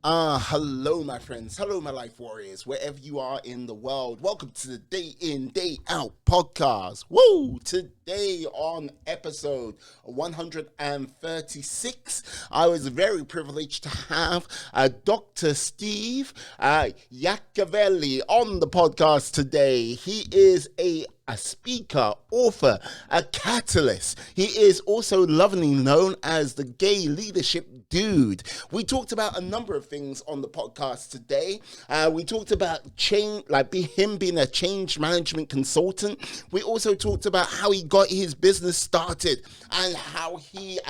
Hello, my friends. Hello, my life warriors, wherever you are in the world. Welcome to the Day In, Day Out podcast. Woo! Today on episode 136, I was very privileged to have Dr. Steve Yacovelli on the podcast today. He is a speaker, author, a catalyst. He is also lovingly known as the gay leadership dude. We talked about a number of things on the podcast today. We talked about change, him being a change management consultant. We also talked about how he got his business started and how he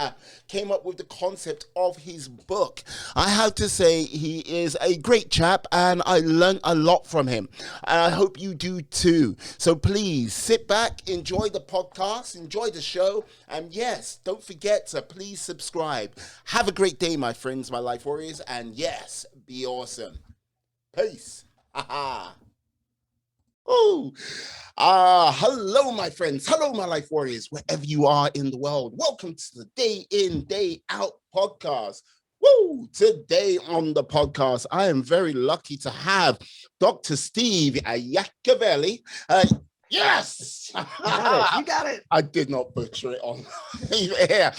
came up with the concept of his book. I have to say he is a great chap and I learned a lot from him. And I hope you do too. So please sit back, enjoy the podcast, enjoy the show, and yes, don't forget to please subscribe. Have a great day, my friends, my life warriors, and yes, be awesome. Peace. Haha. Oh, hello, my friends. Hello, my life warriors, wherever you are in the world. Welcome to the Day In, Day Out podcast. Woo! Today on the podcast, I am very lucky to have Dr. Steve Yacovelli. Yes! You got it. You got it. I did not butcher it on air.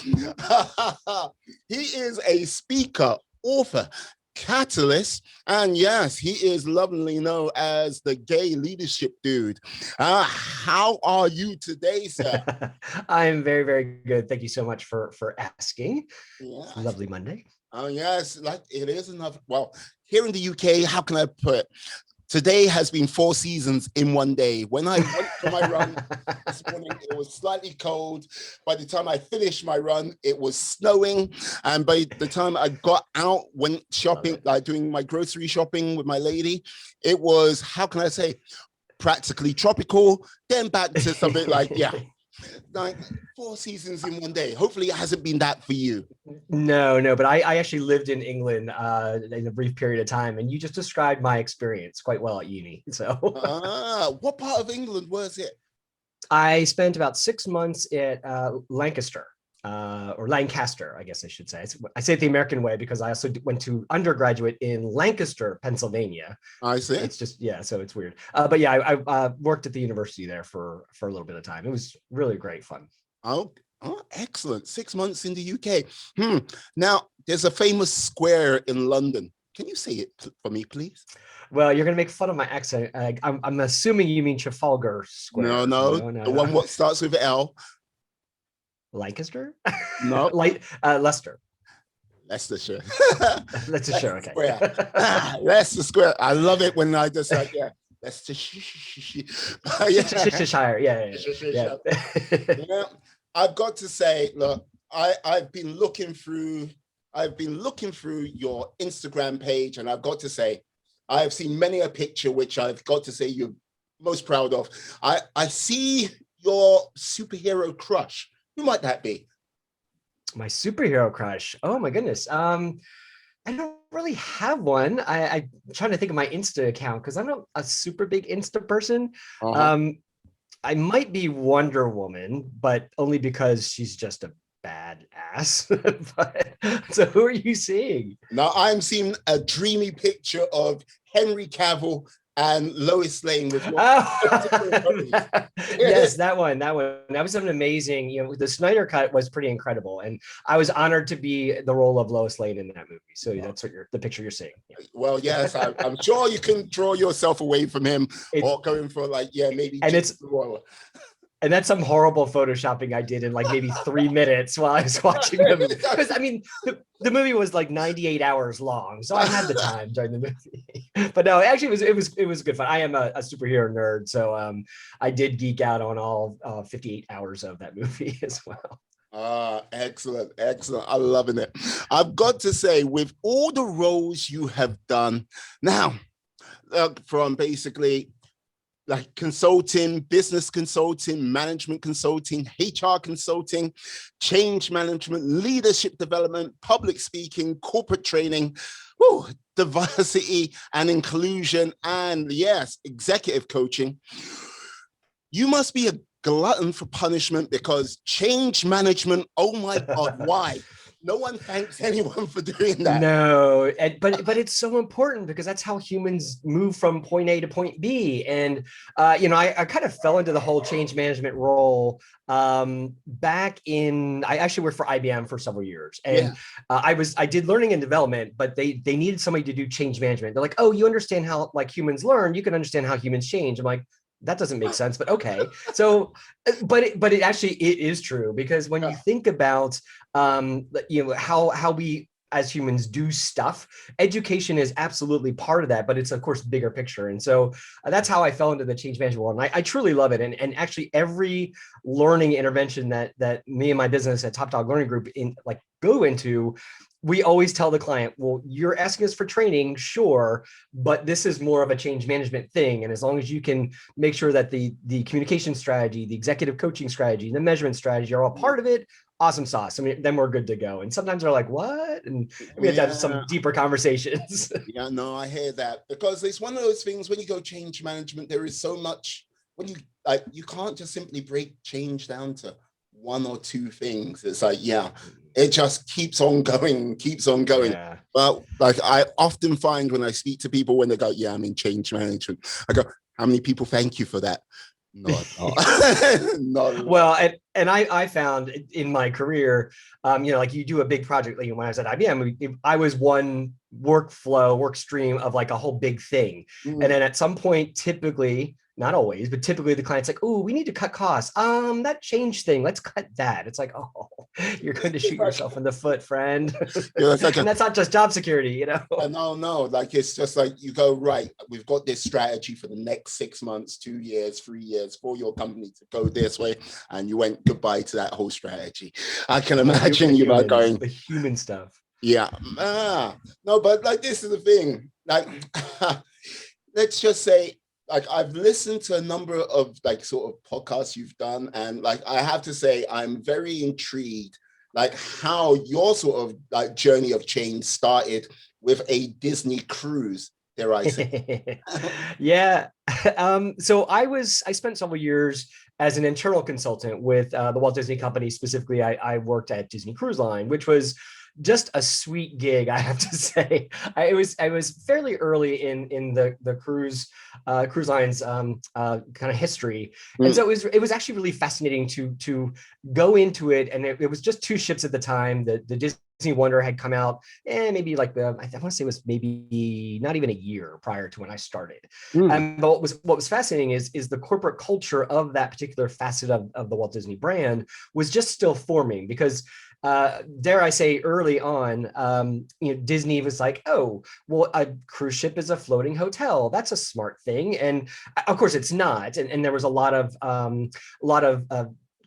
He is a speaker, author, catalyst, and yes, he is lovingly known as the gay leadership dude. How are you today, sir? I am very, very good. Thank you so much for asking. Yes. Lovely Monday. Oh, yes, like it is enough. Well, here in the UK, how can I put it? Today has been 4 seasons in one day. When I went for my run this morning, it was slightly cold. By the time I finished my run, it was snowing. And by the time I got out, went shopping, like doing my grocery shopping with my lady, it was, how can I say, practically tropical. Then back to something like, like 4 seasons in one day. Hopefully it hasn't been that for you. No, but I actually lived in England in a brief period of time, and you just described my experience quite well at uni. So what part of England was it? I spent about 6 months at Lancaster. Or Lancaster, I guess I should say. I say it the American way because I also went to undergraduate in Lancaster, Pennsylvania. I see. It's just, so it's weird. But yeah, I worked at the university there for a little bit of time. It was really great fun. Oh, excellent. 6 months in the UK. Now, there's a famous square in London. Can you say it for me, please? Well, you're going to make fun of my accent. I'm assuming you mean Trafalgar Square. No. The one what starts with L. Lancaster? No. Leicester. Leicestershire. Leicestershire, okay. Leicester Square. I love it when I just like, Leicestershire. Yeah. I've got to say, look, I've been looking through your Instagram page, and I've got to say, I've seen many a picture which I've got to say you're most proud of. I see your superhero crush. Who might that be? My superhero crush. Oh my goodness. I don't really have one. I'm trying to think of my Insta account because I'm not a super big Insta person. I might be Wonder Woman, but only because she's just a badass. So who are you seeing? Now I'm seeing a dreamy picture of Henry Cavill and Lois Lane with yes, that one. That was an amazing, the Snyder cut was pretty incredible. And I was honored to be the role of Lois Lane in that movie. So that's what the picture you're seeing. Yeah. Well, yes, I'm sure you can draw yourself away from him or going for maybe. And that's some horrible photoshopping I did in maybe 3 minutes while I was watching the movie. Because the movie was 98 hours long, so I had the time during the movie. But no, actually, it was good fun. I am a superhero nerd, so I did geek out on all 58 hours of that movie as well. Excellent. I'm loving it. I've got to say, with all the roles you have done now, from basically consulting, business consulting, management consulting, HR consulting, change management, leadership development, public speaking, corporate training, diversity and inclusion, and yes, executive coaching. You must be a glutton for punishment because change management, oh my God, why? No one thanks anyone for doing that. No, but it's so important because that's how humans move from point A to point B. And I kind of fell into the whole change management role back in. I actually worked for IBM for several years, and I did learning and development, but they needed somebody to do change management. They're like, oh, you understand how like humans learn, you can understand how humans change. I'm like, that doesn't make sense, but okay. So, but it actually it is true, because when you think about how we as humans do stuff, education is absolutely part of that, but it's of course bigger picture. And so that's how I fell into the change management world. And I truly love it. And actually every learning intervention that me and my business at TopDog Learning Group go into, we always tell the client, well, you're asking us for training, sure, but this is more of a change management thing. And as long as you can make sure that the communication strategy, the executive coaching strategy, the measurement strategy are all part of it, awesome sauce. I mean, then we're good to go. And sometimes they're like, what? And we have to have some deeper conversations. Yeah, no, I hear that, because it's one of those things when you go change management, there is so much, when you can't just simply break change down to one or two things. It's like, it just keeps on going. Yeah. But like I often find when I speak to people, when they go, I'm in change management, I go, how many people thank you for that? Not. Well, and I found in my career, like you do a big project, like when I was at IBM, I was one work stream of like a whole big thing. And then at some point, typically, not always, but typically the client's like, oh, we need to cut costs. That change thing, let's cut that. It's like, oh, you're going to shoot yourself in the foot, friend. And that's not just job security, No, like it's just like you go, right, we've got this strategy for the next 6 months, 2 years, 3 years for your company to go this way. And you went goodbye to that whole strategy. I can imagine you about going the human stuff. Yeah. No, but like this is the thing. Like let's just say, like I've listened to a number of like sort of podcasts you've done, and like I have to say I'm very intrigued like how your sort of like journey of change started with a Disney cruise, dare I say. Yeah. So I spent several years as an internal consultant with the Walt Disney Company. Specifically, I worked at Disney Cruise Line, which was just a sweet gig, I have to say. I was fairly early in the cruise lines kind of history, and so it was actually really fascinating to go into it. And it was just 2 ships at the time. The Disney Wonder had come out, maybe like I want to say it was maybe not even a year prior to when I started. But what was fascinating is the corporate culture of that particular facet of the Walt Disney brand was just still forming, because dare I say, early on, Disney was like, oh, well, a cruise ship is a floating hotel. That's a smart thing. And of course it's not. And there was a lot of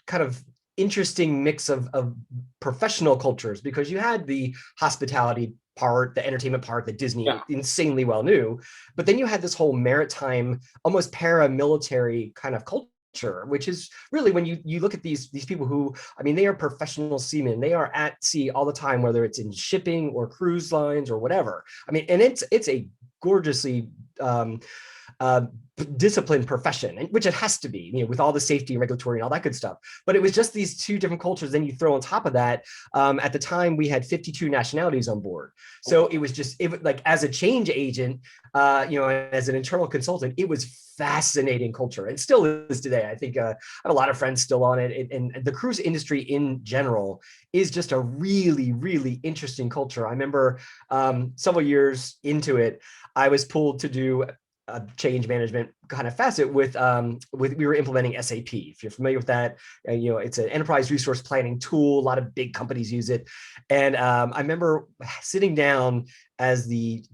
kind of interesting mix of professional cultures, because you had the hospitality part, the entertainment part that Disney insanely well knew. But then you had this whole maritime, almost paramilitary kind of culture, which is really when you look at these people who, I mean, they are professional seamen. They are at sea all the time, whether it's in shipping or cruise lines or whatever. I mean, and it's a gorgeously disciplined profession, which it has to be, with all the safety and regulatory and all that good stuff. But it was just these 2 different cultures. Then you throw on top of that, at the time we had 52 nationalities on board. So it was like as a change agent, as an internal consultant, it was fascinating culture. It still is today. I think I have a lot of friends still on it. And the cruise industry in general is just a really, really interesting culture. I remember several years into it, I was pulled to do a change management kind of facet with we were implementing SAP. If you're familiar with that, it's an enterprise resource planning tool. A lot of big companies use it. And I remember sitting down as the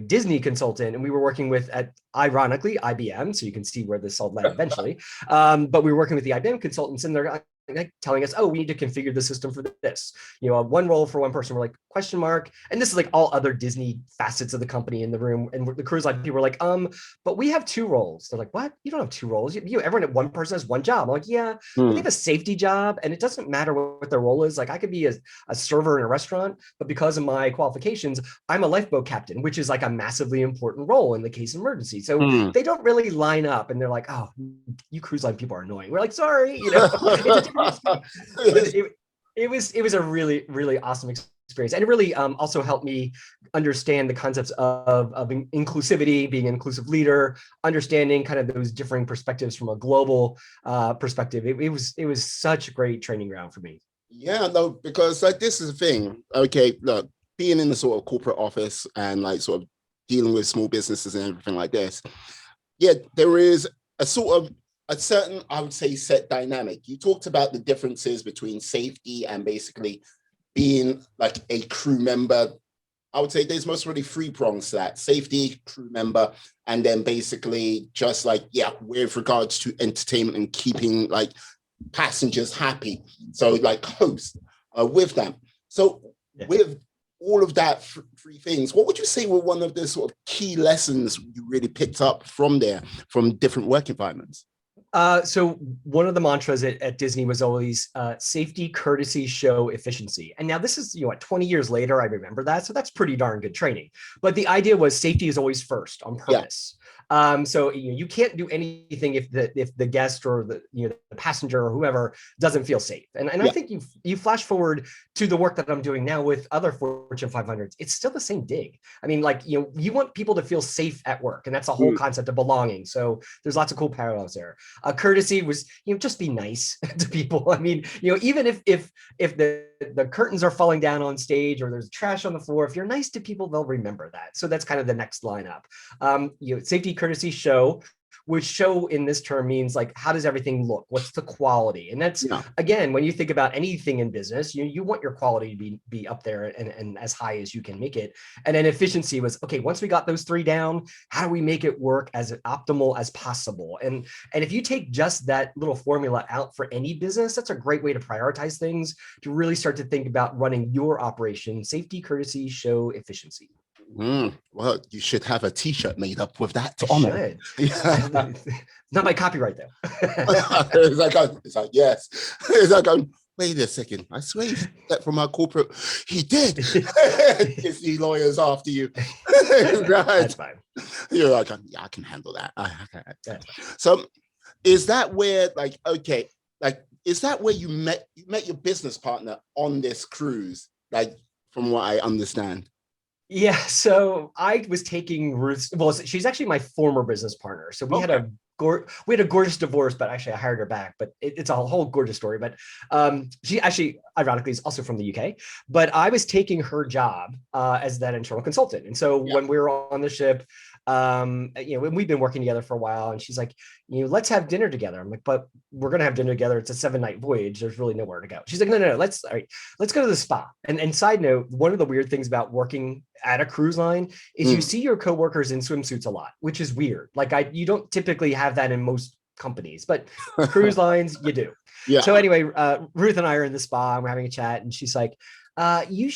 Disney consultant, and we were working with, ironically, IBM. So you can see where this all led eventually. But we were working with the IBM consultants, and they're telling us, oh, we need to configure the system for this. One role for one person. We're like, question mark. And this is like all other Disney facets of the company in the room. And the cruise line people were like, but we have 2 roles. They're like, what? You don't have 2 roles. Everyone, one person has 1 job. I'm like, yeah, they have a safety job, and it doesn't matter what their role is. Like I could be a server in a restaurant, but because of my qualifications, I'm a lifeboat captain, which is like a massively important role in the case of emergency. So they don't really line up, and they're like, oh, you cruise line people are annoying. We're like, sorry, it's a different it was a really, really awesome experience. experience. And it really also helped me understand the concepts of inclusivity, being an inclusive leader, understanding kind of those differing perspectives from a global perspective. It was such a great training ground for me. Yeah, no, because like this is the thing. Okay, look, being in the sort of corporate office and like sort of dealing with small businesses and everything like this, yeah, there is a sort of a certain, I would say, set dynamic. You talked about the differences between safety and basically being like a crew member. I would say there's most really three prongs to that: safety, crew member, and then basically just like, yeah, with regards to entertainment and keeping like passengers happy. So like host with them. So with all of that three things, what would you say were one of the sort of key lessons you really picked up from there, from different work environments? So one of the mantras at Disney was always safety, courtesy, show, efficiency. And now this is, 20 years later, I remember that. So that's pretty darn good training. But the idea was safety is always first on purpose. So you can't do anything if the guest or the passenger or whoever doesn't feel safe. And I think you flash forward to the work that I'm doing now with other Fortune 500s. It's still the same dig. I mean, like you want people to feel safe at work, and that's the whole concept of belonging. So there's lots of cool parallels there. Courtesy was just be nice to people. I mean, even if the curtains are falling down on stage or there's trash on the floor, if you're nice to people, they'll remember that. So that's kind of the next lineup. Safety, courtesy, show, which show in this term means like, how does everything look? What's the quality? And that's, again, when you think about anything in business, you want your quality to be up there and as high as you can make it. And then efficiency was, okay, once we got those three down, how do we make it work as optimal as possible? And if you take just that little formula out for any business, that's a great way to prioritize things, to really start to think about running your operation: safety, courtesy, show, efficiency. Well, you should have a T-shirt made up with that on it. Yeah. Not my copyright though. it's like yes. It's like wait a second. I swear he said that from our corporate. He did. Disney lawyers after you. Right. That's fine. You're like, yeah, I can handle that. So, is that where is that where you met your business partner on this cruise? Like, from what I understand. Yeah, so I was taking Ruth's. Well, she's actually my former business partner. So we had a gorgeous divorce, but actually I hired her back. But it's a whole gorgeous story. But she actually, ironically, is also from the UK. But I was taking her job as that internal consultant. And so when we were on the ship, we've been working together for a while, and she's like, let's have dinner together. I'm like, but we're gonna have dinner together. It's a 7-night voyage. There's really nowhere to go. She's like, no, let's go to the spa. And side note, one of the weird things about working at a cruise line is you see your coworkers in swimsuits a lot, which is weird. Like you don't typically have that in most companies, but cruise lines, you do. Yeah. So anyway, Ruth and I are in the spa and we're having a chat, and she's like, you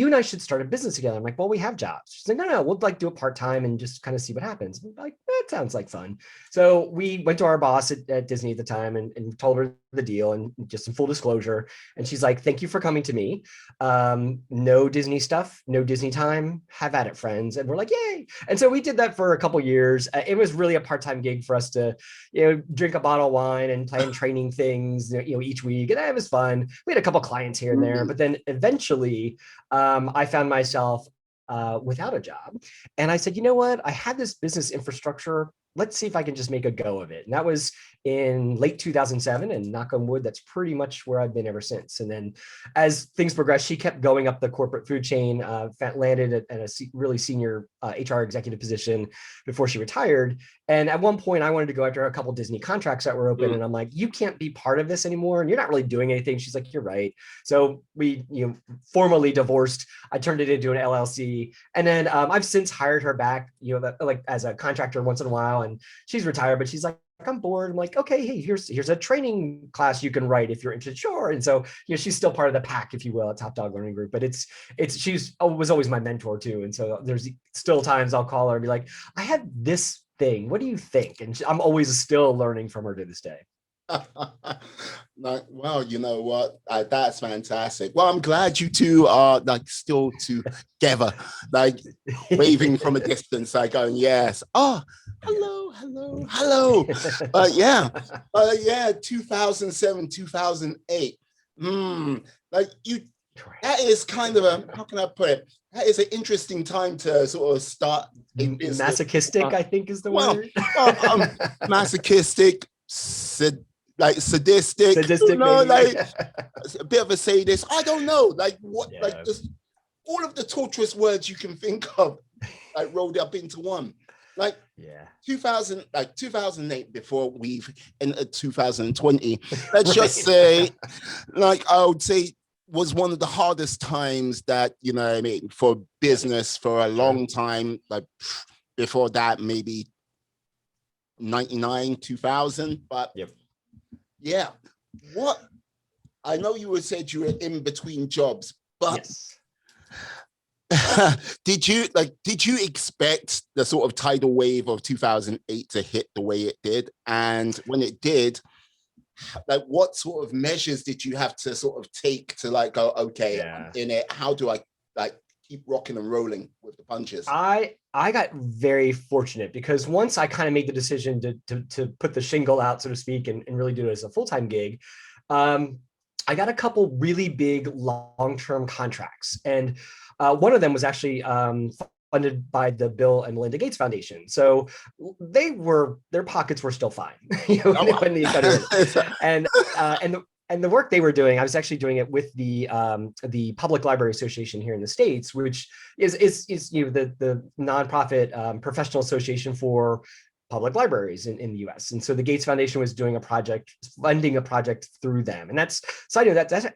and I should start a business together. I'm like, well, we have jobs. She's like, no, we'll like do it part-time and just kind of see what happens. I'm like, that sounds like fun. So we went to our boss at Disney at the time and told her the deal, and just some full disclosure. And she's like, thank you for coming to me. No Disney stuff, no Disney time. Have at it, friends. And we're like, yay. And so we did that for a couple of years. It was really a part-time gig for us to, drink a bottle of wine and plan training things, each week. And it was fun. We had a couple of clients here and there, but then eventually I found myself without a job. And I said, you know what? I had this business infrastructure. Let's see if I can just make a go of it. And that was in late 2007, and knock on wood, that's pretty much where I've been ever since. And then as things progressed, she kept going up the corporate food chain, landed at a really senior HR executive position before she retired. And at one point I wanted to go after a couple Disney contracts that were open. And I'm like, you can't be part of this anymore. And you're not really doing anything. She's like, you're right. So we, formally divorced. I turned it into an LLC. And then I've since hired her back, like as a contractor once in a while. And she's retired, but she's like, I'm bored. I'm like, okay, hey, here's a training class you can write if you're interested. Sure. And so, she's still part of the pack, if you will, at TopDog Learning Group. But she's was always my mentor too. And so there's still times I'll call her and be like, I had this thing. What do you think? And I'm always still learning from her to this day. Well, you know what? That's fantastic. Well, I'm glad you two are like still together, like waving from a distance, like going, yes. Oh, hello. Yeah, 2007, 2008. Like that is kind of how can I put it? That is an interesting time to sort of start a business. Masochistic, I think is the word. Masochistic, sadistic, Sadistic, maybe. like a bit of a sadist. I don't know, like what, like just all of the torturous words you can think of, like rolled up into one. Like 2008, before we've entered 2020, let's just say, like I would say, was one of the hardest times that, you know what I mean, for business for a long time. Like before that, maybe 99, 2000. But what I know you said you were in between jobs, but did you expect the sort of tidal wave of 2008 to hit the way it did? And when it did, like what sort of measures did you have to sort of take to like go, okay, I'm in it, how do I like keep rocking and rolling with the punches? I got very fortunate because once I kind of made the decision to put the shingle out, so to speak, and really do it as a full-time gig, I got a couple really big long-term contracts. And one of them was actually funded by the Bill and Melinda Gates Foundation. So their pockets were still fine. When the economy, and the work they were doing, I was actually doing it with the Public Library Association here in the States, which is the nonprofit professional association for public libraries in the US. And so the Gates Foundation was doing funding a project through them. And that's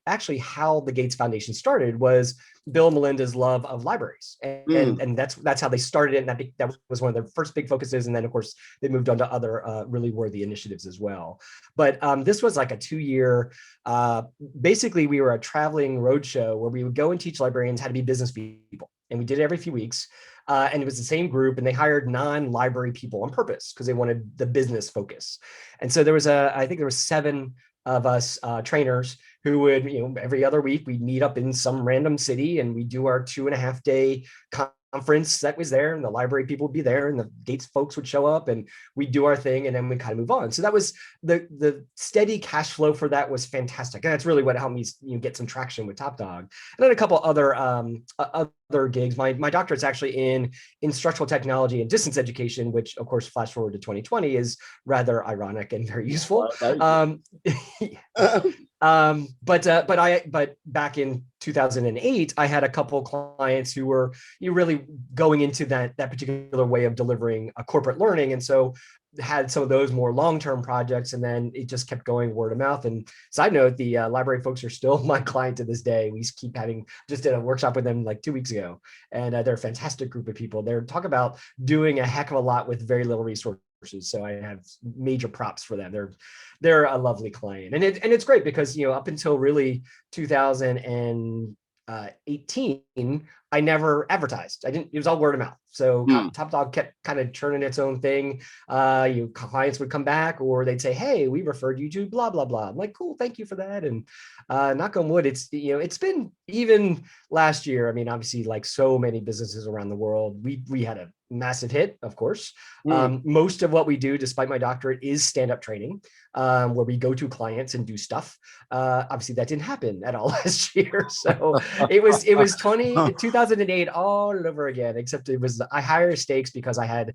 actually how the Gates Foundation started, was Bill and Melinda's love of libraries. And that's how they started it. And that was one of their first big focuses. And then of course they moved on to other really worthy initiatives as well. But this was like a 2-year, basically we were a traveling roadshow where we would go and teach librarians how to be business people. And we did it every few weeks. And it was the same group, and they hired non-library people on purpose because they wanted the business focus. And so I think there was 7 of us trainers who would, every other week we'd meet up in some random city and we do our 2.5-day conference that was there, and the library people would be there, and the Gates folks would show up, and we'd do our thing, and then we kind of move on. So that was the steady cash flow for that was fantastic, and that's really what helped me get some traction with TopDog. And then a couple other gigs. My doctorate's actually in instructional technology and distance education, which of course, flash forward to 2020, is rather ironic and very useful. But back in 2008, I had a couple clients who were really going into that particular way of delivering a corporate learning. And so had some of those more long-term projects, and then it just kept going word of mouth. And side note, the library folks are still my client to this day. We keep just did a workshop with them like 2 weeks ago, and they're a fantastic group of people. They're talk about doing a heck of a lot with very little resources. So I have major props for them. They're a lovely client, and it's great because up until really 2018, I never advertised. It was all word of mouth. So TopDog kept kind of churning its own thing. Clients would come back, or they'd say, "Hey, we referred you to blah blah blah." I'm like, "Cool, thank you for that." And knock on wood, it's been, even last year. I mean, obviously, like so many businesses around the world, we had a massive hit, of course. Most of what we do, despite my doctorate, is stand-up training, where we go to clients and do stuff. Obviously, that didn't happen at all last year. So it was 2008 all over again, except it was I higher stakes because I have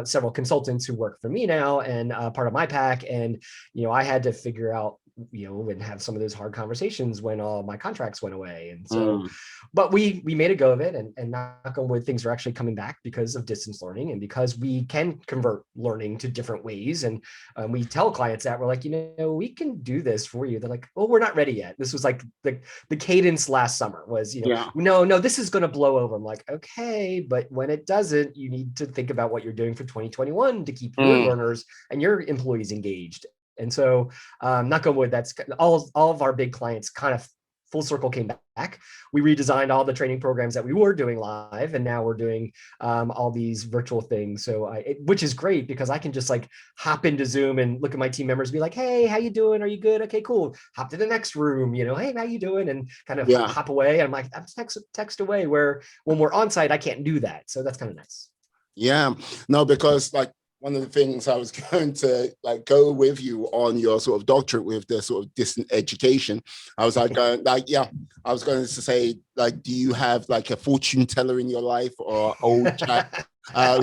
several consultants who work for me now and part of my pack, and I had to figure out and have some of those hard conversations when all my contracts went away. And so, but we made a go of it, and knock on wood, things are actually coming back because of distance learning and because we can convert learning to different ways. And we tell clients that we're like, we can do this for you. They're like, well, we're not ready yet. This was like the cadence last summer was, no, this is going to blow over. I'm like, okay, but when it doesn't, you need to think about what you're doing for 2021 to keep your learners and your employees engaged. And so, knock on wood, that's all of our big clients kind of full circle came back. We redesigned all the training programs that we were doing live, and now we're doing all these virtual things. So, which is great because I can just like hop into Zoom and look at my team members and be like, "Hey, how you doing? Are you good? Okay, cool. Hop to the next room. Hey, how you doing?" And kind of hop away. I'm like, I'm text away. Where when we're on site, I can't do that. So that's kind of nice. Yeah, no, because like one of the things I was going to like go with you on your sort of doctorate with the sort of distant education. I was like going like, yeah, I was going to say like, do you have like a fortune teller in your life or old chap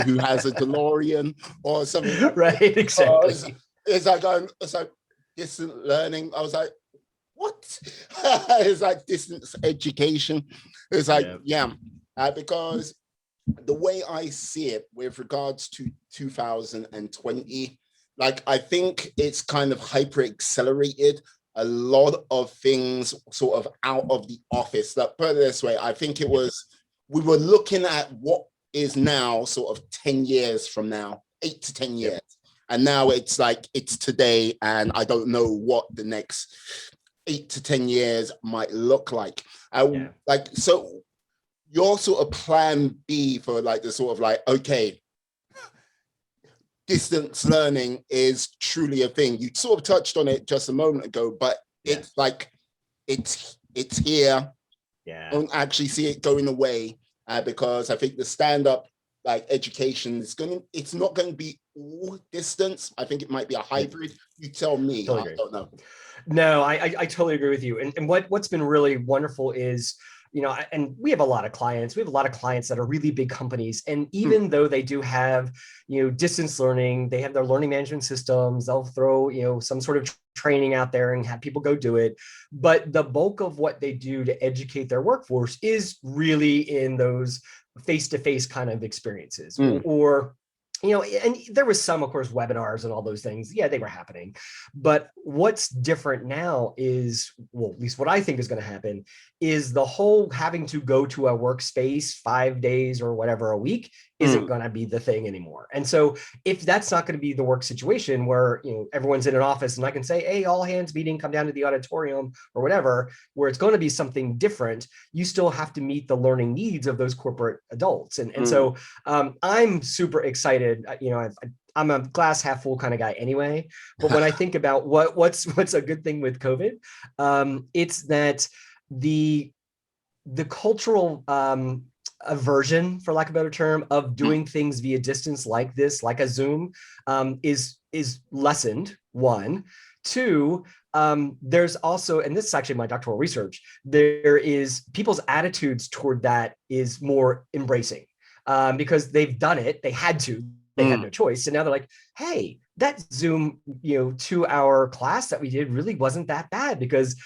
who has a DeLorean or something like Right, that? exactly. It's like distant learning. I was like, what? It's like distance education. It's like, yeah, because the way I see it with regards to 2020, like I think it's kind of hyper accelerated a lot of things sort of out of the office. Like put it this way, I think it was we were looking at what is now sort of 10 years from now, 8 to 10 years. Yep. And now it's like it's today, and I don't know what the next 8 to 10 years might look like. Like so your sort of plan B for like the sort of like, okay, distance learning is truly a thing. You sort of touched on it just a moment ago, but it's like it's here. Yeah. Don't actually see it going away because I think the stand-up like education is it's not going to be all distance. I think it might be a hybrid. You tell me. Totally I don't know. No, I totally agree with you. And what's been really wonderful is, you know, and we have a lot of clients. We have a lot of clients that are really big companies. And even though they do have, you know, distance learning, they have their learning management systems, they'll throw, you know, some sort of training out there and have people go do it. But the bulk of what they do to educate their workforce is really in those face-to-face kind of experiences or you know, and there was some, of course, webinars and all those things. Yeah, they were happening. But what's different now is, well, at least what I think is going to happen is the whole having to go to a workspace 5 days or whatever a week isn't going to be the thing anymore. And so if that's not going to be the work situation where, you know, everyone's in an office and I can say, hey, all hands meeting, come down to the auditorium or whatever, where it's going to be something different, you still have to meet the learning needs of those corporate adults. And so I'm super excited. You know, I'm a glass half full kind of guy anyway. But when I think about what's a good thing with COVID, it's that the cultural aversion, for lack of a better term, of doing things via distance like this, like a Zoom, is lessened. One, two. There's also, and this is actually my doctoral research, there is people's attitudes toward that is more embracing because they've done it. They had to. They had no choice. And now they're like, hey, that Zoom, you know, 2-hour class that we did really wasn't that bad because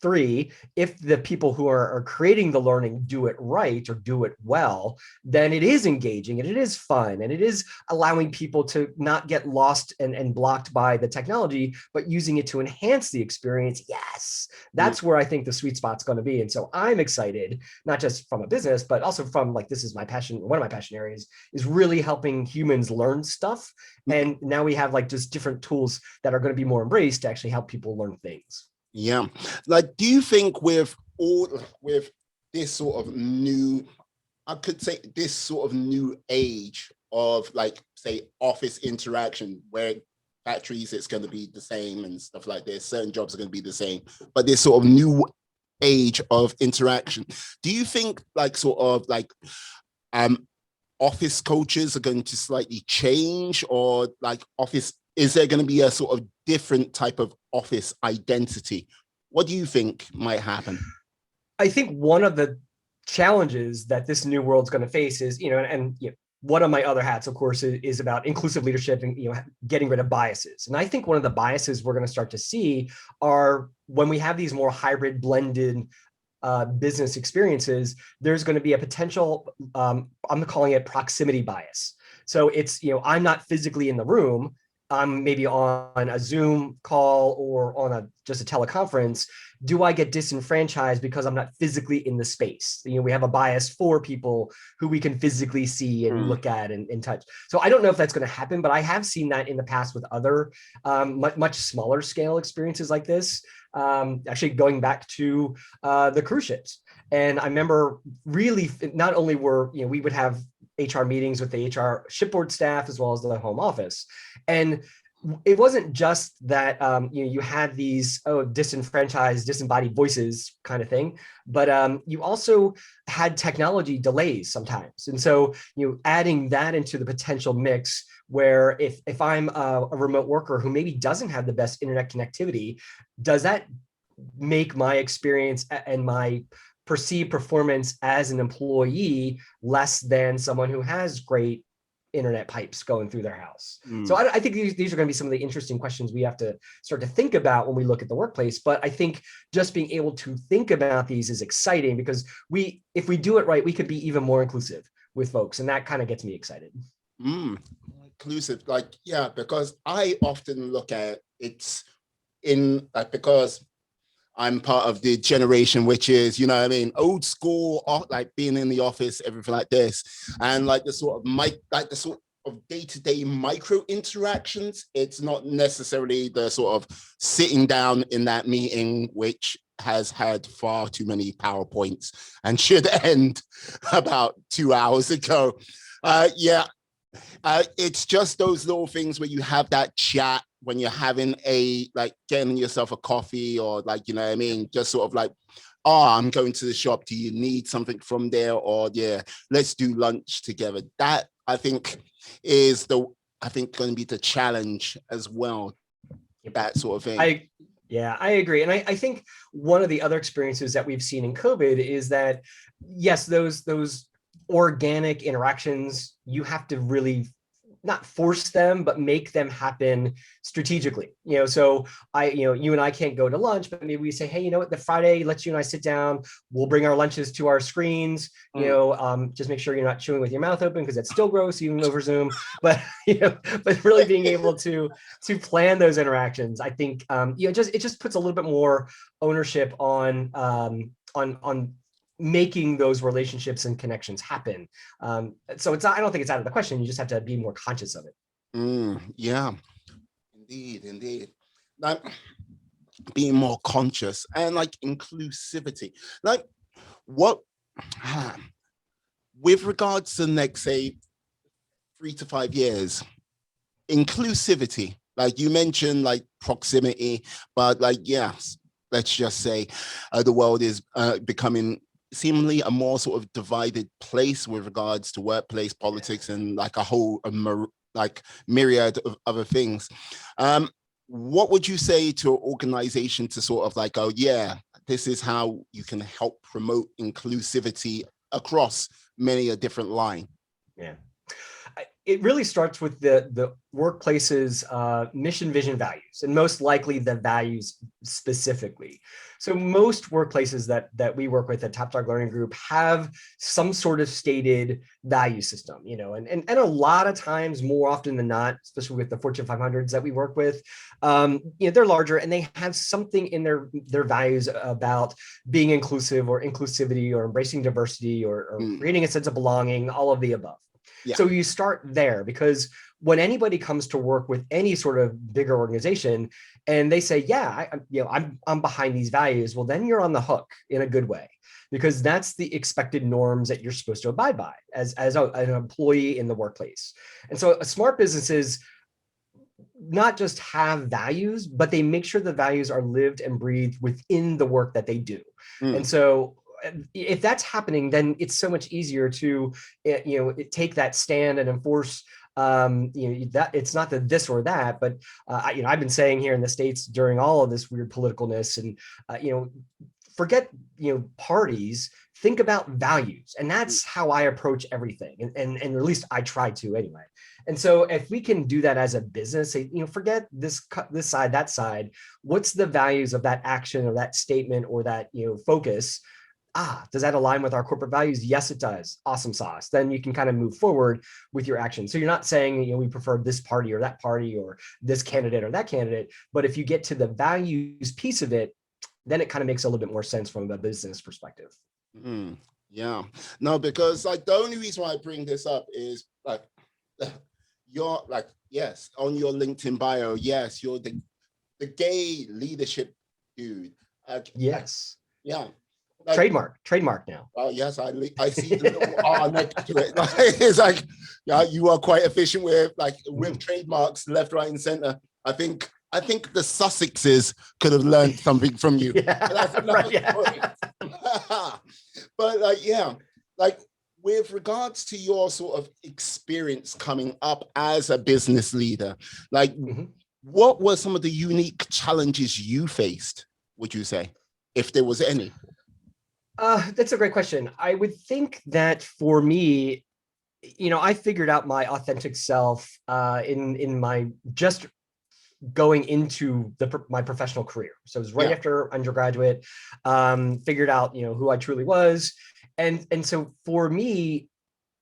three, if the people who are creating the learning do it right or do it well, then it is engaging and it is fun and it is allowing people to not get lost and blocked by the technology, but using it to enhance the experience. Yes, that's where I think the sweet spot's going to be. And so I'm excited, not just from a business, but also from like, this is my passion. One of my passion areas is really helping humans learn stuff. And now we have like just different tools that are going to be more embraced to actually help people learn things. Yeah. Like, do you think with this sort of new, I could say this sort of new age of like, say, office interaction where factories, it's going to be the same and stuff like this, certain jobs are going to be the same, but this sort of new age of interaction, do you think like sort of like office cultures are going to slightly change or like is there going to be a sort of different type of office identity? What do you think might happen? I think one of the challenges that this new world's going to face is, you know, and you know, one of my other hats, of course, is about inclusive leadership and, you know, getting rid of biases. And I think one of the biases we're going to start to see are when we have these more hybrid blended business experiences, there's going to be a potential, I'm calling it proximity bias. So it's, you know, I'm not physically in the room, I'm maybe on a Zoom call or on just a teleconference. Do I get disenfranchised because I'm not physically in the space? You know, we have a bias for people who we can physically see and look at and touch. So I don't know if that's going to happen, but I have seen that in the past with other much smaller scale experiences like this. Actually going back to the cruise ships. And I remember really not only were, you know, we would have HR meetings with the HR shipboard staff as well as the home office. And it wasn't just that you had these disenfranchised, disembodied voices kind of thing, but you also had technology delays sometimes. And so adding that into the potential mix, where if I'm a remote worker who maybe doesn't have the best internet connectivity, does that make my experience and my perceived performance as an employee less than someone who has great internet pipes going through their house? So I think these are going to be some of the interesting questions we have to start to think about when we look at the workplace. But I think just being able to think about these is exciting, because if we do it right, we could be even more inclusive with folks. And that kind of gets me excited. Inclusive, because I often look at it's in because I'm part of the generation which is, old school, like being in the office, everything like this, and like the sort of day-to-day micro interactions. It's not necessarily the sort of sitting down in that meeting, which has had far too many PowerPoints and should end about 2 hours ago. It's just those little things where you have that chat when you're having getting yourself a coffee, or just sort of like, I'm going to the shop. Do you need something from there? Or let's do lunch together. That I think is going to be the challenge as well. That sort of thing. I agree. And I think one of the other experiences that we've seen in COVID is that, yes, those organic interactions, you have to really not force them, but make them happen strategically. So you and I can't go to lunch, but maybe we say, hey, the Friday, let's you and I sit down. We'll bring our lunches to our screens. Just make sure you're not chewing with your mouth open, because it's still gross even over Zoom. But but really being able to plan those interactions, I think it just puts a little bit more ownership on making those relationships and connections happen. So I don't think it's out of the question. You just have to be more conscious of it. Yeah, indeed. Like being more conscious and like inclusivity. Like what, with regards to the next, say, 3 to 5 years, inclusivity, like you mentioned, like proximity, but let's just say the world is becoming seemingly a more sort of divided place with regards to workplace politics and like a whole myriad of other things. What would you say to an organization to sort of like, this is how you can help promote inclusivity across many a different line? Yeah. It really starts with the workplace's mission, vision, values, and most likely the values specifically. So most workplaces that we work with at TopDog Learning Group have some sort of stated value system, and a lot of times, more often than not, especially with the Fortune 500s that we work with, they're larger and they have something in their values about being inclusive or inclusivity or embracing diversity or creating a sense of belonging, all of the above. Yeah. So you start there, because when anybody comes to work with any sort of bigger organization and they say, I'm behind these values, well, then you're on the hook in a good way, because that's the expected norms that you're supposed to abide by as an employee in the workplace. And so a smart businesses not just have values, but they make sure the values are lived and breathed within the work that they do. And so if that's happening, then it's so much easier to, take that stand and enforce, that it's not the this or that, but, I've been saying here in the States during all of this weird politicalness and, forget, parties, think about values. And that's how I approach everything. And at least I try to anyway. And so if we can do that as a business, say, forget this side, that side, what's the values of that action or that statement or that, focus? Does that align with our corporate values? Yes, it does. Awesome sauce. Then you can kind of move forward with your action. So you're not saying, we prefer this party or this candidate or that candidate. But if you get to the values piece of it, then it kind of makes a little bit more sense from a business perspective. Yeah. No, because like the only reason why I bring this up is like, you're like, yes, on your LinkedIn bio, yes, you're the gay leadership dude. Yes. Yeah. Like, trademark now. Oh yes, I see the little R next to it. It's like, you are quite efficient with trademarks left, right, and center. I think the Sussexes could have learned something from you. Yeah, That's another story. But like with regards to your sort of experience coming up as a business leader, like what were some of the unique challenges you faced, would you say, if there was any? That's a great question. I would think that for me, I figured out my authentic self in my just going into my professional career. So it was right after undergraduate, figured out, who I truly was. And so for me,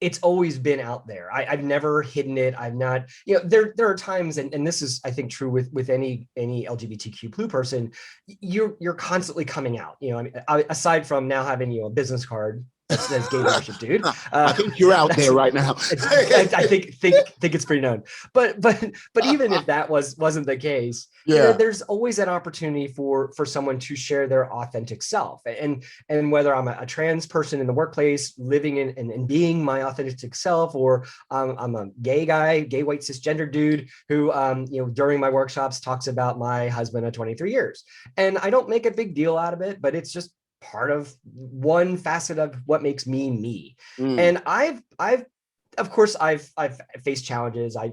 it's always been out there. I've never hidden it. I've not, there are times, and this is, I think, true with any LGBTQ+ person, you're constantly coming out, I mean, aside from now having, a business card that says gay leadership, dude. I think you're out there right now. I think it's pretty known. But even if that wasn't the case, there's always an opportunity for someone to share their authentic self. And whether I'm a trans person in the workplace, living in and being my authentic self, or I'm a gay guy, gay white cisgender dude who during my workshops talks about my husband of 23 years. And I don't make a big deal out of it, but it's just part of one facet of what makes me. And I've of course I've faced challenges. I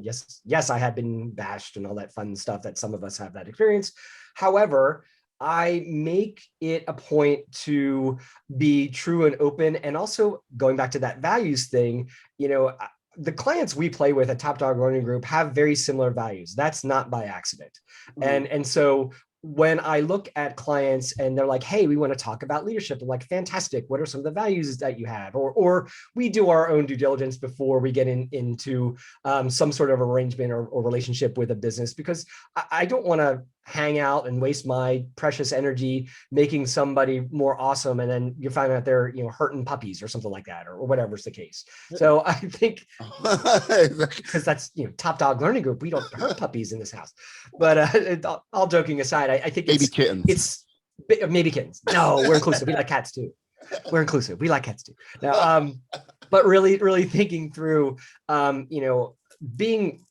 have been bashed and all that fun stuff that some of us have that experience. However, I make it a point to be true and open, and also going back to that values thing, the clients we play with at TopDog Learning Group have very similar values. That's not by accident. And so when I look at clients and they're like, hey, we want to talk about leadership, I'm like, fantastic. What are some of the values that you have? Or we do our own due diligence before we get into some sort of arrangement or relationship with a business, because I don't want to hang out and waste my precious energy making somebody more awesome, and then you find out they're hurting puppies or something like that, or whatever's the case. So I think because that's TopDog Learning Group, we don't hurt puppies in this house. But all joking aside, I think maybe kittens. It's maybe kittens. No, we're inclusive. We like cats too. We're inclusive. We like cats too. Now, but really thinking through, being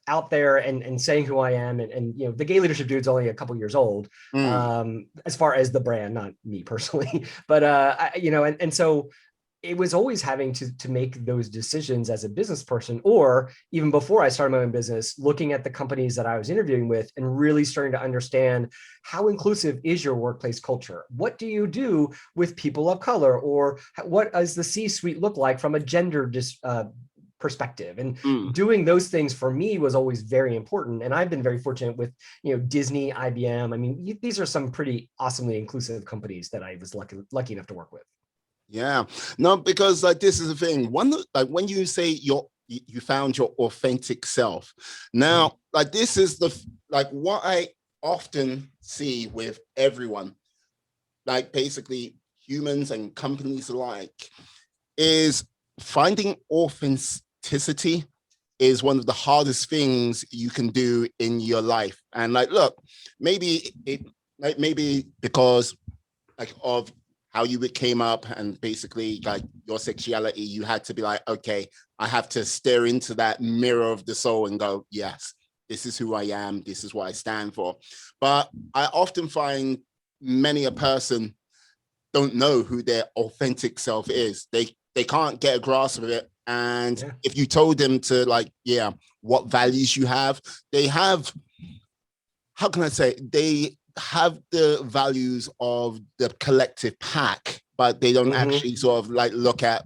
out there and saying who I am, and the Gay Leadership Dude's only a couple years old, as far as the brand, not me personally, but and so it was always having to make those decisions as a business person, or even before I started my own business, looking at the companies that I was interviewing with and really starting to understand how inclusive is your workplace culture? What do you do with people of color? Or what does the C-suite look like from a gender perspective? And doing those things for me was always very important. And I've been very fortunate with, Disney, IBM. I mean, these are some pretty awesomely inclusive companies that I was lucky enough to work with. Yeah, no, because like this is the thing. When you say you found your authentic self. Now, like this is what I often see with everyone, like basically humans and companies alike, is finding authenticity is one of the hardest things you can do in your life. And look, maybe because of how you came up and basically your sexuality, you had to be like, okay, I have to stare into that mirror of the soul and go, yes, this is who I am. This is what I stand for. But I often find many a person don't know who their authentic self is. They can't get a grasp of it. And if you told them to what values you have, they have, how can I say, they have the values of the collective pack, but they don't actually sort of look at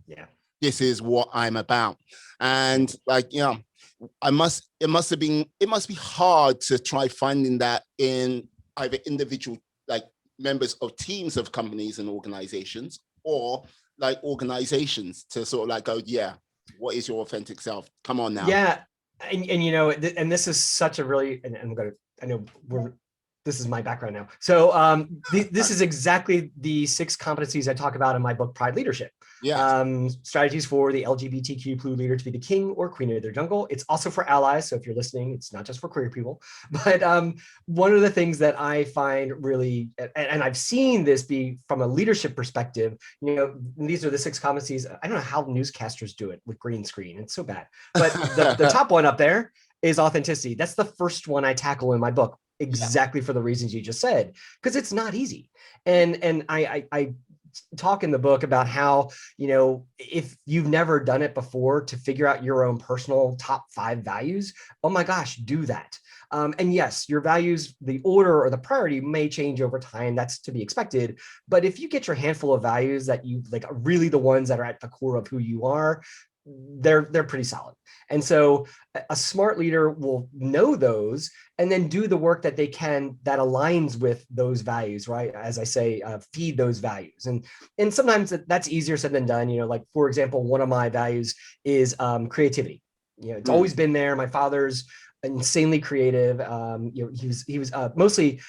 this is what I'm about. And it must be hard to try finding that in either individual members of teams of companies and organizations, or organizations to sort of go, what is your authentic self? Come on now. Yeah. And this is such a really, this is my background now. So this is exactly the 6 competencies I talk about in my book, Pride Leadership. Strategies for the LGBTQ+ leader to be the king or queen of their jungle. It's also for allies. So if you're listening, it's not just for queer people. But one of the things that I find really, and I've seen this be from a leadership perspective, these are the 6 competencies. I don't know how newscasters do it with green screen. It's so bad. But the top one up there, is authenticity. That's the first one I tackle in my book, exactly for the reasons you just said, because it's not easy. And I talk in the book about how, if you've never done it before, to figure out your own personal top 5 values, oh my gosh, do that. And yes, your values, the order or the priority may change over time. That's to be expected. But if you get your handful of values that you like, really the ones that are at the core of who you are, they're pretty solid. And so a smart leader will know those and then do the work that they can that aligns with those values, right? As I say, feed those values. And sometimes that's easier said than done. Like, for example, one of my values is creativity. It's always been there. My father's insanely creative. He was mostly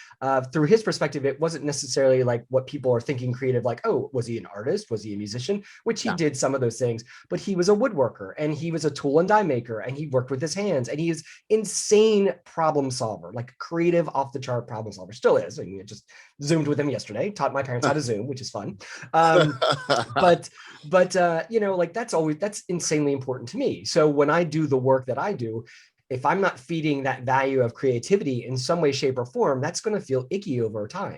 through his perspective. It wasn't necessarily like what people are thinking creative, like, oh, was he an artist? Was he a musician? Which he did some of those things, but he was a woodworker and he was a tool and die maker and he worked with his hands and he is insane problem solver, like creative off the chart problem solver, still is. I mean, I just Zoomed with him yesterday, taught my parents how to Zoom, which is fun. But like that's insanely important to me. So when I do the work that I do, if I'm not feeding that value of creativity in some way, shape, or form, that's going to feel icky over time.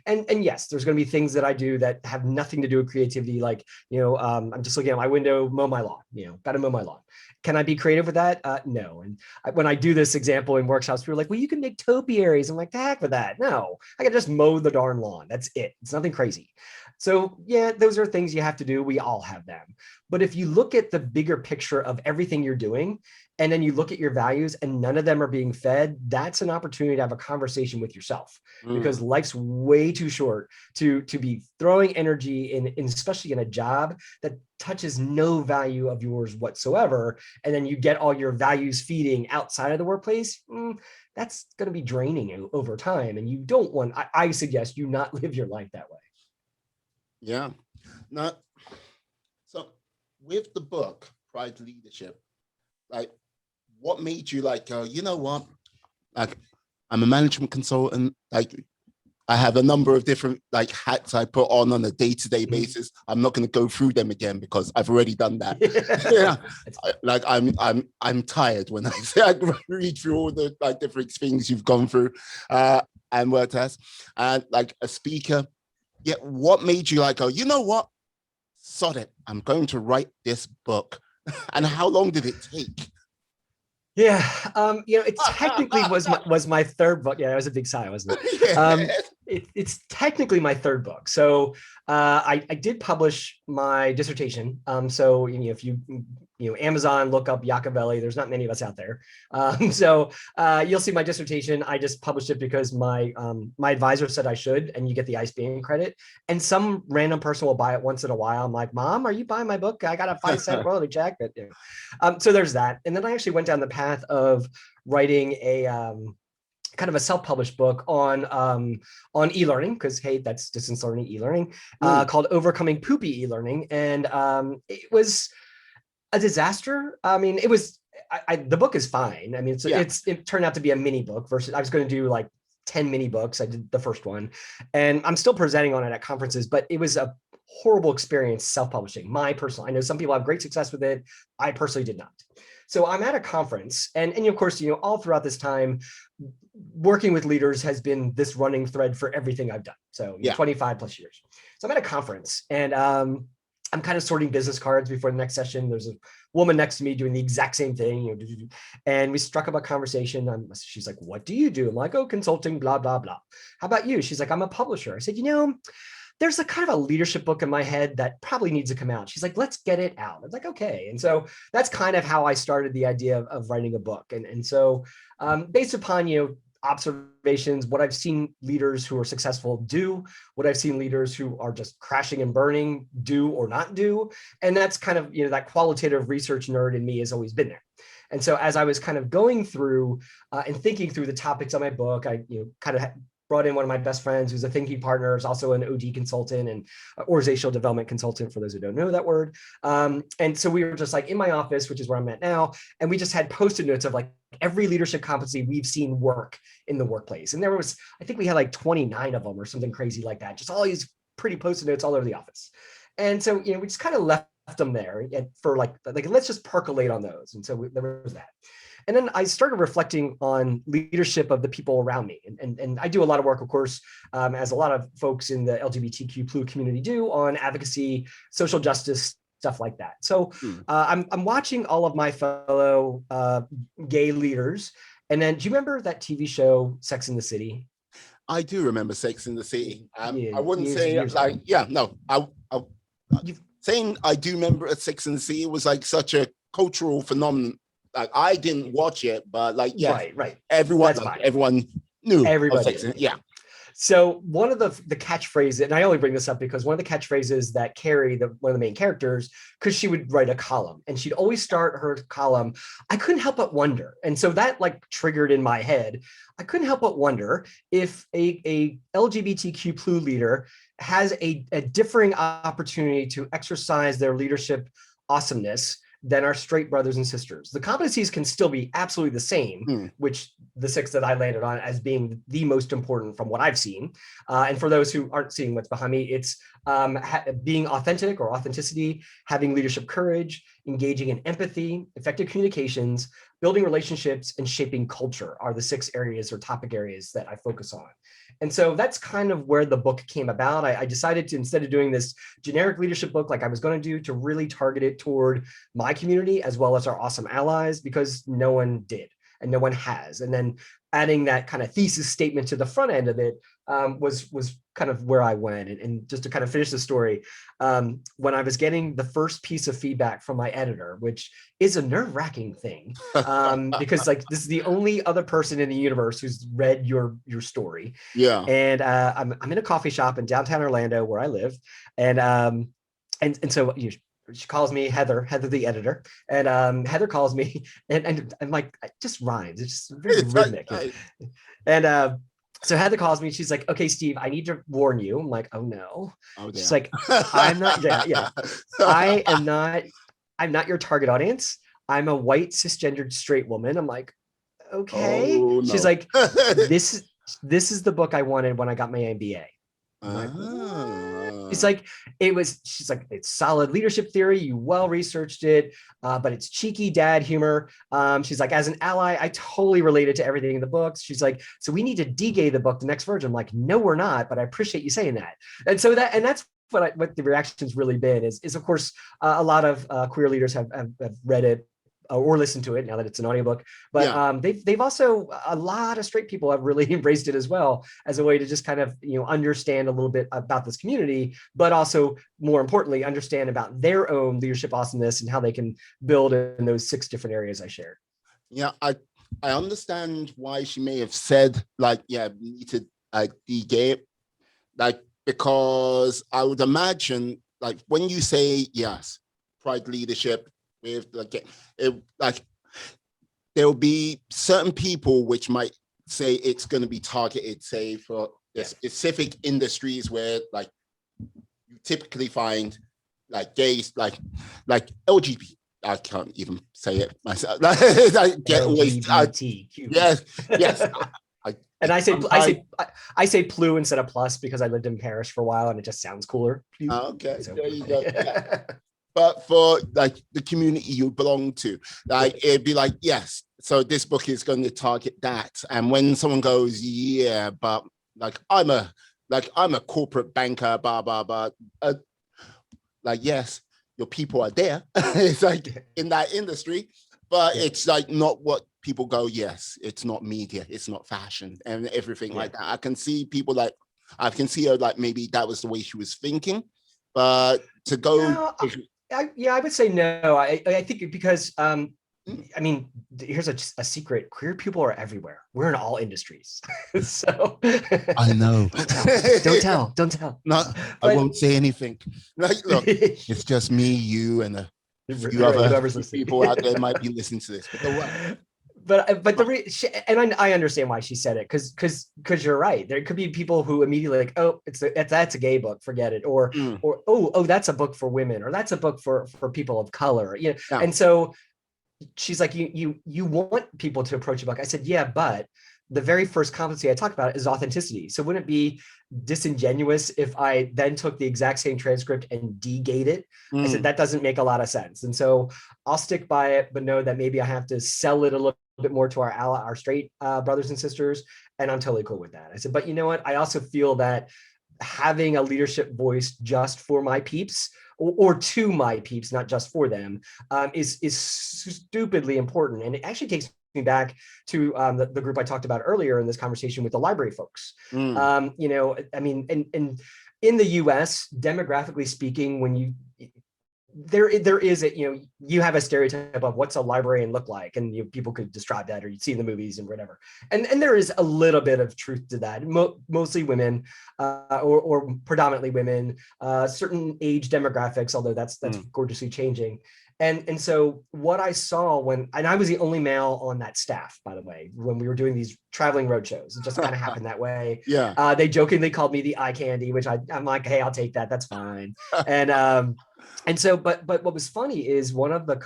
And yes, there's going to be things that I do that have nothing to do with creativity. Like, I'm just looking at my window, mow my lawn, got to mow my lawn. Can I be creative with that? No. And when I do this example in workshops, people are like, well, you can make topiaries. I'm like, the heck with that. No, I can just mow the darn lawn. That's it. It's nothing crazy. So yeah, those are things you have to do. We all have them. But if you look at the bigger picture of everything you're doing, and then you look at your values and none of them are being fed, that's an opportunity to have a conversation with yourself, because life's way too short to be throwing energy in, especially in a job that touches no value of yours whatsoever. And then you get all your values feeding outside of the workplace. That's going to be draining you over time. And you don't want, I suggest you not live your life that way. Yeah. Now, so with the book, Pride Leadership, like, what made you like, you know what, like, I'm a management consultant, like, I have a number of different like hats I put on a day-to-day basis. I'm not going to go through them again because I've already done that. Like I'm tired when I say I read through all the like different things you've gone through and worked as, and like a speaker. Yeah, what made you like, oh, you know what, sod it, I'm going to write this book? And how long did it take? Yeah, it technically was my third book. Yeah, it was a big sigh, wasn't it? It's technically my third book. So I did publish my dissertation. So if you Amazon, look up Yacovelli, there's not many of us out there. So you'll see my dissertation. I just published it because my advisor said I should, and you get the ISBN credit. And some random person will buy it once in a while. I'm like, Mom, are you buying my book? I got a 5-cent royalty check. But, so there's that. And then I actually went down the path of writing a kind of a self-published book on e-learning, because hey, that's distance learning, e-learning, called Overcoming Poopy E-Learning. And it was a disaster. I mean, it was, the book is fine. I mean, it turned out to be a mini book versus I was going to do like 10 mini books. I did the first one and I'm still presenting on it at conferences, but it was a horrible experience self-publishing. I know some people have great success with it. I personally did not. So I'm at a conference and of course, all throughout this time, working with leaders has been this running thread for everything I've done. So 25 plus years. So I'm at a conference and I'm kind of sorting business cards before the next session. There's a woman next to me doing the exact same thing, and we struck up a conversation. She's like, what do you do? I'm like, oh, consulting, blah, blah, blah. How about you? She's like, I'm a publisher. I said, there's a kind of a leadership book in my head that probably needs to come out. She's like, let's get it out. I was like, okay. And so that's kind of how I started the idea of writing a book. And so based upon, observations, what I've seen leaders who are successful do, what I've seen leaders who are just crashing and burning do or not do. And that's kind of, that qualitative research nerd in me has always been there. And so as I was kind of going through and thinking through the topics of my book, I kind of brought in one of my best friends who's a thinking partner, is also an OD consultant and organizational development consultant, for those who don't know that word. And so we were just like in my office, which is where I'm at now. And we just had Post-it notes of like every leadership competency we've seen work in the workplace. And I think we had like 29 of them or something crazy like that. Just all these pretty Post-it notes all over the office. And so, we just kind of left them there for like, let's just percolate on those. And so there was that. And then I started reflecting on leadership of the people around me. And I do a lot of work, of course, as a lot of folks in the LGBTQ+ community do, on advocacy, social justice, stuff like that. So I'm watching all of my fellow gay leaders. And then, do you remember that TV show, Sex and the City? I do remember Sex in the City. Yeah, I wouldn't say years like, ago. yeah, no. Saying I do remember Sex and the City was like such a cultural phenomenon. Like I didn't watch it, but like, yeah, right. everyone, That's fine. everyone knew. Everybody, yeah. So one of the catchphrases, and I only bring this up because one of the catchphrases that Carrie, one of the main characters, because she would write a column and she'd always start her column, I couldn't help but wonder. And so that like triggered in my head, I couldn't help but wonder if a LGBTQ+ leader has a differing opportunity to exercise their leadership awesomeness than our straight brothers and sisters. The competencies can still be absolutely the same, which the 6 that I landed on as being the most important from what I've seen. And for those who aren't seeing what's behind me, it's being authentic or authenticity, having leadership courage, engaging in empathy, effective communications, building relationships, and shaping culture are the 6 areas or topic areas that I focus on. And so that's kind of where the book came about. I decided to, instead of doing this generic leadership book like I was going to do, to really target it toward my community as well as our awesome allies, because no one did and no one has. And then adding that kind of thesis statement to the front end of it was kind of where I went. And just to kind of finish the story, when I was getting the first piece of feedback from my editor, which is a nerve-wracking thing, because like this is the only other person in the universe who's read your story. Yeah. And I'm in a coffee shop in downtown Orlando where I live, and so she calls me Heather the editor, and Heather calls me, and I'm like, it just rhymes. It's just very rhythmic. And so Heather calls me. She's like, "Okay, Steve, I need to warn you." I'm like, "Oh no." She's like, "I'm not. Yeah. I'm not your target audience. I'm a white cisgendered straight woman." I'm like, "Okay." Oh, no. She's like, "This is the book I wanted when I got my MBA." I'm like, she's like, it's solid leadership theory. You well researched it, but it's cheeky dad humor. She's like, as an ally, I totally related to everything in the books. She's like, so we need to de-gay the book, the next version. I'm like, no, we're not, but I appreciate you saying that. And so that's what the reaction's really been is of course, a lot of queer leaders have read it or listened to it now that it's an audiobook, but they've also, a lot of straight people have really embraced it as well as a way to just kind of understand a little bit about this community, but also more importantly understand about their own leadership awesomeness and how they can build in those 6 different areas I shared. Yeah, I understand why she may have said like, yeah, we need to de-gay it, like, because I would imagine like when you say yes, pride leadership with like there'll be certain people which might say it's going to be targeted, say for specific industries where like you typically find like gays, like LGBT. I can't even say it myself. Like get always, yes. And I say plu instead of plus because I lived in Paris for a while and it just sounds cooler. Okay, so there you go. Yeah. But for like the community you belong to, like it'd be like, yes, so this book is going to target that. And when someone goes, yeah, but like I'm a corporate banker, blah blah blah, like yes, your people are there. It's like in that industry, but it's like not what people go. Yes, it's not media, it's not fashion, and everything like that. I can see people like I can see her like maybe that was the way she was thinking, but to go. No, I would say no. I think because I mean, here's a secret: queer people are everywhere. We're in all industries, so I know. Don't tell. No, I won't say anything. Like, look, it's just me, you, and a few other people out there might be listening to this. But I understand why she said it because you're right. There could be people who immediately like, oh, that's a gay book, forget it, or oh that's a book for women, or that's a book for people of color, And so she's like, you want people to approach a book. I said, yeah, but the very first competency I talked about is authenticity. So wouldn't it be disingenuous if I then took the exact same transcript and de-gayed it? I said, that doesn't make a lot of sense. And so I'll stick by it, but know that maybe I have to sell it a little bit more to our straight brothers and sisters, and I'm totally cool with that. I said, but you know what? I also feel that having a leadership voice just for my peeps, or to my peeps, not just for them, is stupidly important. And it actually takes me back to the group I talked about earlier in this conversation with the library folks. You know, I mean, and in the US, demographically speaking, when you there is a, you know, you have a stereotype of what's a librarian look like, and people could describe that, or you'd see in the movies and whatever, and there is a little bit of truth to that. Mostly women, or predominantly women, certain age demographics, although that's gorgeously changing. And so what I saw and I was the only male on that staff, by the way, when we were doing these traveling road shows, it just kind of happened that way. Yeah. They jokingly called me the eye candy, which I'm like, hey, I'll take that. That's fine. And so, but what was funny is one of the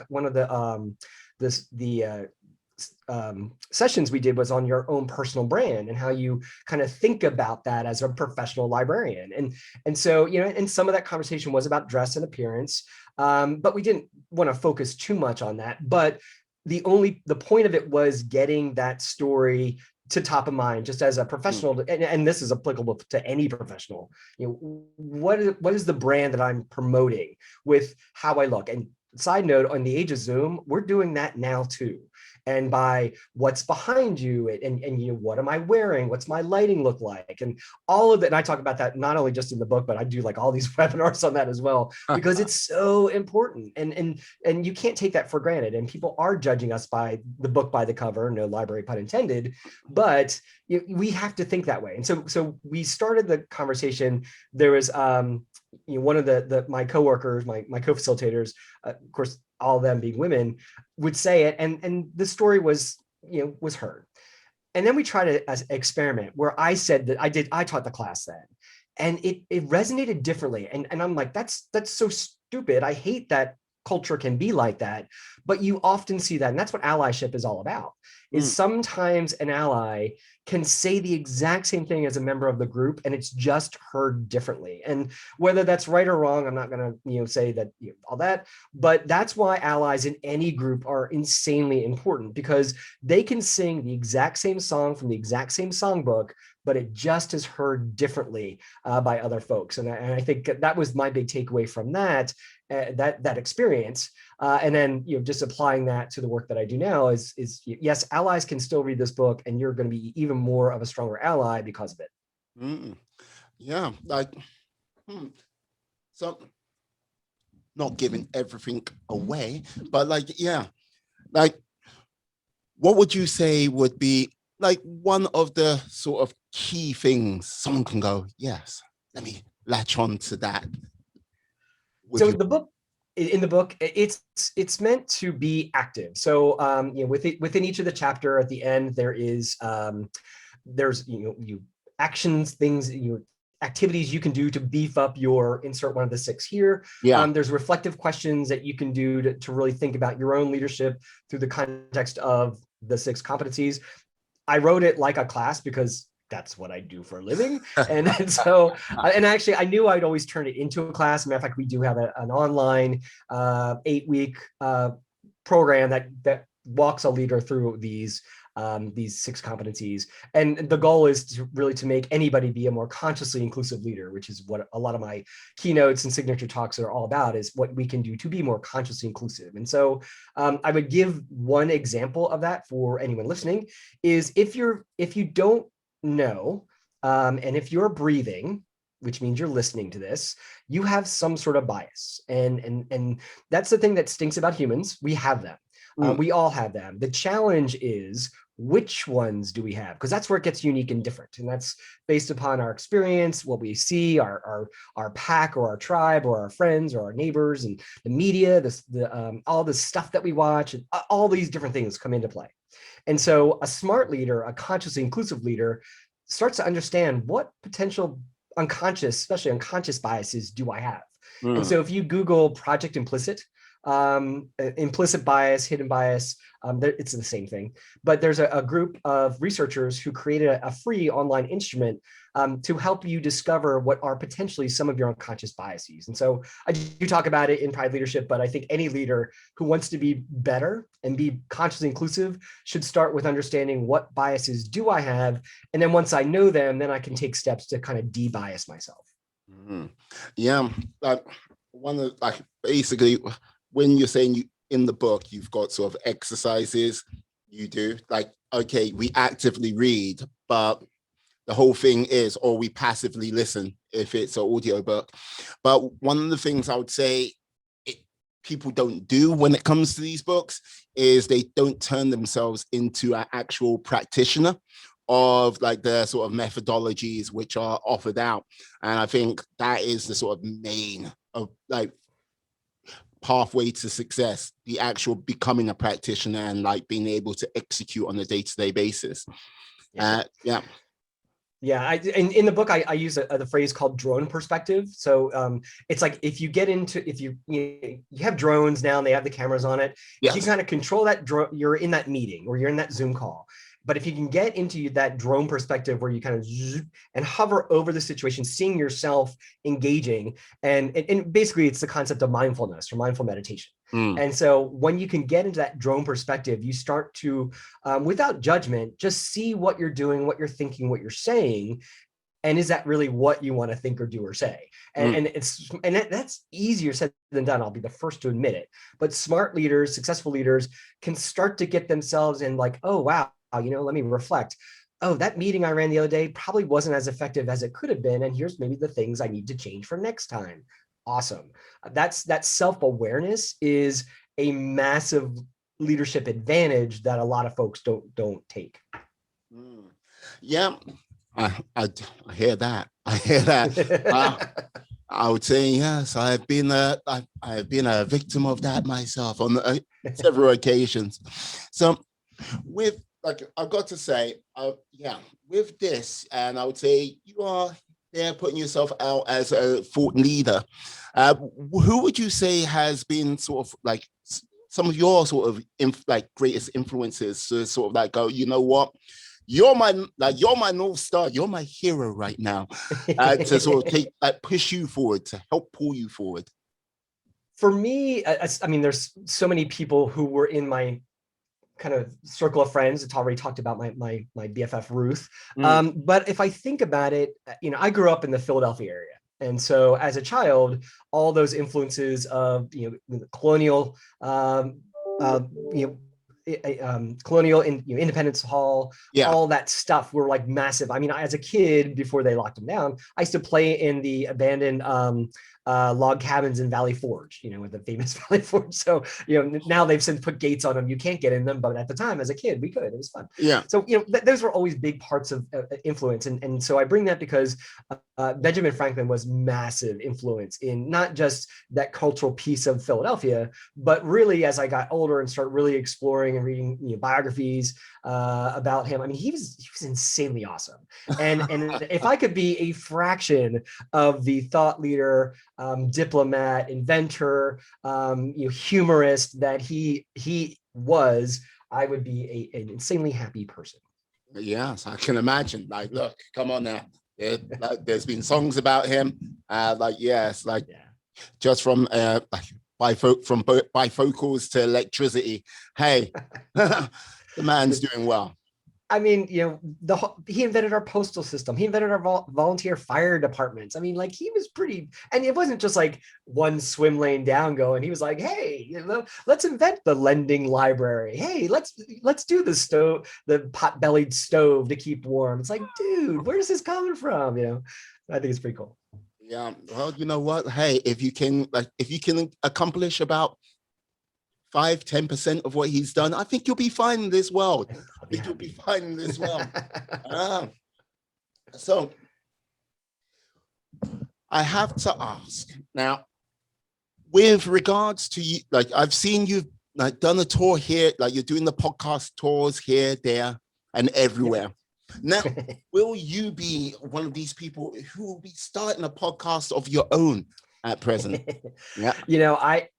sessions we did was on your own personal brand and how you kind of think about that as a professional librarian. And so, you know, and some of that conversation was about dress and appearance, but we didn't want to focus too much on that. But the point of it was getting that story to top of mind, just as a professional, and this is applicable to any professional. You know, what is the brand that I'm promoting with how I look? And side note, on the age of Zoom, we're doing that now too. And by what's behind you, and you know, what am I wearing? What's my lighting look like? And all of that. And I talk about that not only just in the book, but I do like all these webinars on that as well, because it's so important. And you can't take that for granted. And people are judging us by the book by the cover, no library pun intended, but we have to think that way. And so we started the conversation. There was you know, one of my coworkers, my co-facilitators, of course, all of them being women, would say it, and the story was, you know, was heard. And then we tried an experiment where I said that I taught the class then, and it resonated differently. And I'm like, that's so stupid. I hate that culture can be like that, but you often see that. And that's what allyship is all about, is sometimes an ally can say the exact same thing as a member of the group, and it's just heard differently. And whether that's right or wrong, I'm not going to, you know, say that, you know, all that, but that's why allies in any group are insanely important, because they can sing the exact same song from the exact same songbook, but it just is heard differently by other folks. And I think that was my big takeaway from that experience. And then, you know, just applying that to the work that I do now is yes, allies can still read this book, and you're going to be even more of a stronger ally because of it. Yeah, like, so not giving everything away, but like, yeah, like, what would you say would be like one of the sort of key things someone can go, yes, let me latch on to that? So in the book, it's meant to be active. So you know, within each of the chapter at the end, there is there's, you know, you actions, things, activities you can do to beef up your insert one of the 6 here. There's reflective questions that you can do to really think about your own leadership through the context of the 6 competencies. I wrote it like a class because that's what I do for a living. And so, and actually I knew I'd always turn it into a class. Matter of fact, we do have an online 8-week program that walks a leader through these 6 competencies. And the goal is to really to make anybody be a more consciously inclusive leader, which is what a lot of my keynotes and signature talks are all about, is what we can do to be more consciously inclusive. And so I would give one example of that for anyone listening is if you don't know, and if you're breathing, which means you're listening to this, you have some sort of bias. And that's the thing that stinks about humans. We have them. We all have them. The challenge is, which ones do we have? Because that's where it gets unique and different. And that's based upon our experience, what we see, our pack or our tribe or our friends or our neighbors and the media, all the stuff that we watch, and all these different things come into play. And so a smart leader, a consciously inclusive leader, starts to understand what potential unconscious, especially unconscious biases do I have. And so if you Google Project Implicit, implicit bias, hidden bias. It's the same thing. But there's a group of researchers who created a free online instrument to help you discover what are potentially some of your unconscious biases. And so I do talk about it in Pride Leadership, but I think any leader who wants to be better and be consciously inclusive should start with understanding what biases do I have. And then once I know them, then I can take steps to kind of de-bias myself. Mm-hmm. Yeah, one of basically when you're saying in the book you've got sort of exercises you do, like, okay, we actively read, but the whole thing is, or we passively listen if it's an audio book. But one of the things I would say people don't do when it comes to these books is they don't turn themselves into an actual practitioner of like the sort of methodologies which are offered out. And I think that is the sort of main of like pathway to success, the actual becoming a practitioner and like being able to execute on a day-to-day basis. Yeah. Yeah, in the book, I use the phrase called drone perspective. So it's like if you have drones now and they have the cameras on it, yes. If you kind of control that drone, you're in that meeting or you're in that Zoom call. But if you can get into that drone perspective where you kind of and hover over the situation, seeing yourself engaging, and basically it's the concept of mindfulness or mindful meditation. And so when you can get into that drone perspective, you start to, without judgment, just see what you're doing, what you're thinking, what you're saying. And is that really what you want to think or do or say? And that's easier said than done. I'll be the first to admit it. But smart leaders, successful leaders can start to get themselves in like, oh, wow, let me reflect. Oh, that meeting I ran the other day probably wasn't as effective as it could have been. And here's maybe the things I need to change for next time. Awesome. That self-awareness is a massive leadership advantage that a lot of folks don't take. Yeah, I hear that. I hear that. I would say yes. I've been a victim of that myself on several occasions. So with I've got to say, with this, and I would say you are there putting yourself out as a thought leader. Who would you say has been sort of like some of your sort of greatest influences to sort of like go, you know what, you're my North Star, you're my hero right now, to sort of push you forward, to help pull you forward? For me, I mean, there's so many people who were in my kind of circle of friends. It's already talked about my BFF Ruth. But if I think about it, I grew up in the Philadelphia area. And so as a child, all those influences of, colonial, colonial Independence Hall, all that stuff were like massive. I mean, as a kid, before they locked them down, I used to play in the abandoned log cabins in Valley Forge, with the famous Valley Forge. So, now they've since put gates on them. You can't get in them, but at the time as a kid, we could. It was fun. Yeah. So, those were always big parts of influence. And so I bring that because Benjamin Franklin was massive influence in not just that cultural piece of Philadelphia, but really as I got older and started really exploring and reading biographies about him. I mean, he was insanely awesome. And if I could be a fraction of the thought leader, diplomat, inventor, humorist that he was, I would be an insanely happy person. Yes, I can imagine. Like, look, come on now. There's been songs about him. Just from bifocals to electricity. Hey, the man's doing well. I mean, he invented our postal system. He invented our volunteer fire departments. I mean, he was pretty, and it wasn't just like one swim lane down going. He was like, hey, let's invent the lending library. Hey, let's do the pot-bellied stove to keep warm. It's like, dude, where's this coming from? I think it's pretty cool. Yeah. Well, you know what? Hey, if you can accomplish about 5-10% of what he's done, I think you'll be fine in this world. So I have to ask now, with regards to you, I've seen you've done a tour here, you're doing the podcast tours here, there, and everywhere. Now, will you be one of these people who will be starting a podcast of your own at present. Yeah.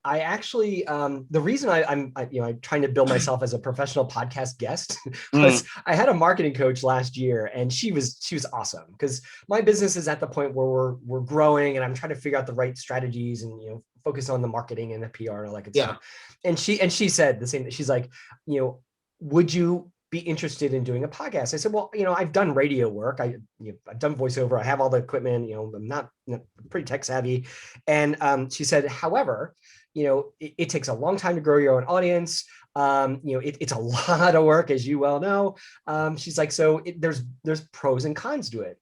I actually the reason I'm trying to build myself as a professional podcast guest was I had a marketing coach last year, and she was awesome, because my business is at the point where we're growing, and I'm trying to figure out the right strategies and focus on the marketing and the PR and all that good stuff. And she said the same. She's like, would you be interested in doing a podcast? I said, well, I've done radio work. I've done voiceover. I have all the equipment. I'm not pretty tech savvy. And she said, however, it takes a long time to grow your own audience. It's a lot of work, as you well know. She's like, so there's pros and cons to it.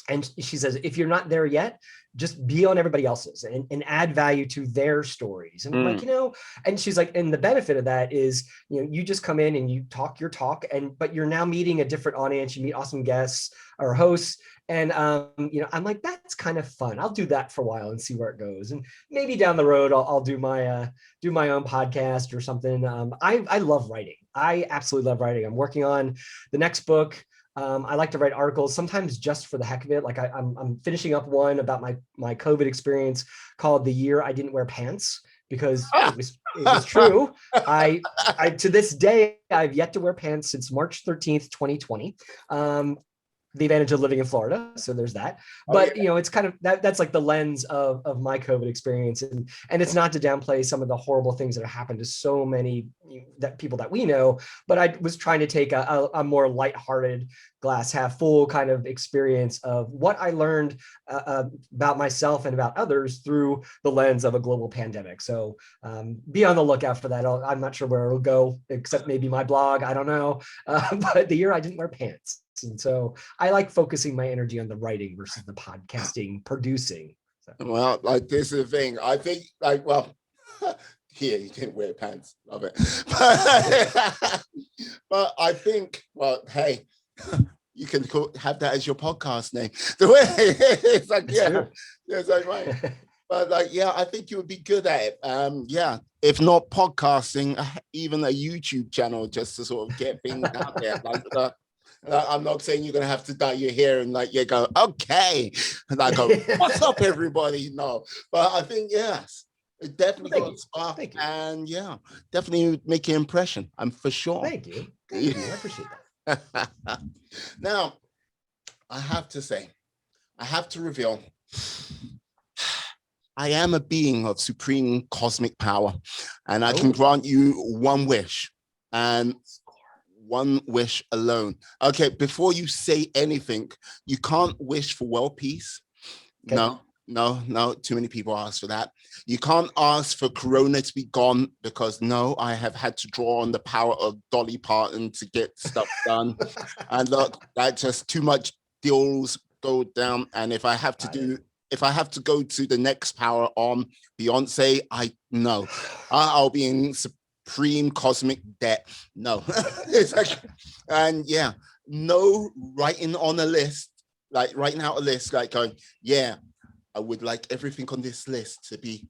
And she says, if you're not there yet, just be on everybody else's and add value to their stories. And like, and she's like, and the benefit of that is, you just come in and you talk your talk, but you're now meeting a different audience. You meet awesome guests or hosts. And, I'm like, that's kind of fun. I'll do that for a while and see where it goes. And maybe down the road, I'll do my own podcast or something. I love writing. I absolutely love writing. I'm working on the next book. I like to write articles, sometimes just for the heck of it. Like I'm finishing up one about my COVID experience called "The Year I Didn't Wear Pants," because it was true. I to this day, I've yet to wear pants since March 13th, 2020. The advantage of living in Florida. So there's that. But, it's kind of that's like the lens of my COVID experience. And it's not to downplay some of the horrible things that have happened to so many people that we know, but I was trying to take a more lighthearted, glass half full kind of experience of what I learned about myself and about others through the lens of a global pandemic. So be on the lookout for that. I'm not sure where it'll go, except maybe my blog. I don't know. But the year I didn't wear pants. And so I like focusing my energy on the writing versus the podcasting, producing. So. Well, like, this is the thing. I think, here, you didn't wear pants. Love it. But I think, well, hey, you can have that as your podcast name. The way it's like, it's like, right. But I think you would be good at it. If not podcasting, even a YouTube channel, just to sort of get things out there. I'm not saying you're going to have to dye your hair and you go, okay. And I go, what's up, everybody? No. But I think, yes, it definitely got a spark. And definitely make an impression. I'm for sure. Thank you. I appreciate that. Now, I have to reveal, I am a being of supreme cosmic power, and I can grant you one wish. And one wish alone. Okay, before you say anything, you can't wish for world peace. Okay. No, too many people ask for that. You can't ask for Corona to be gone, because I have had to draw on the power of Dolly Parton to get stuff done. And look, that's just too much deals go down. And if I have to go to the next power on Beyonce, I'll be in supreme cosmic debt. No. It's like, and no writing on a list, like writing out a list, like going, I would like everything on this list to be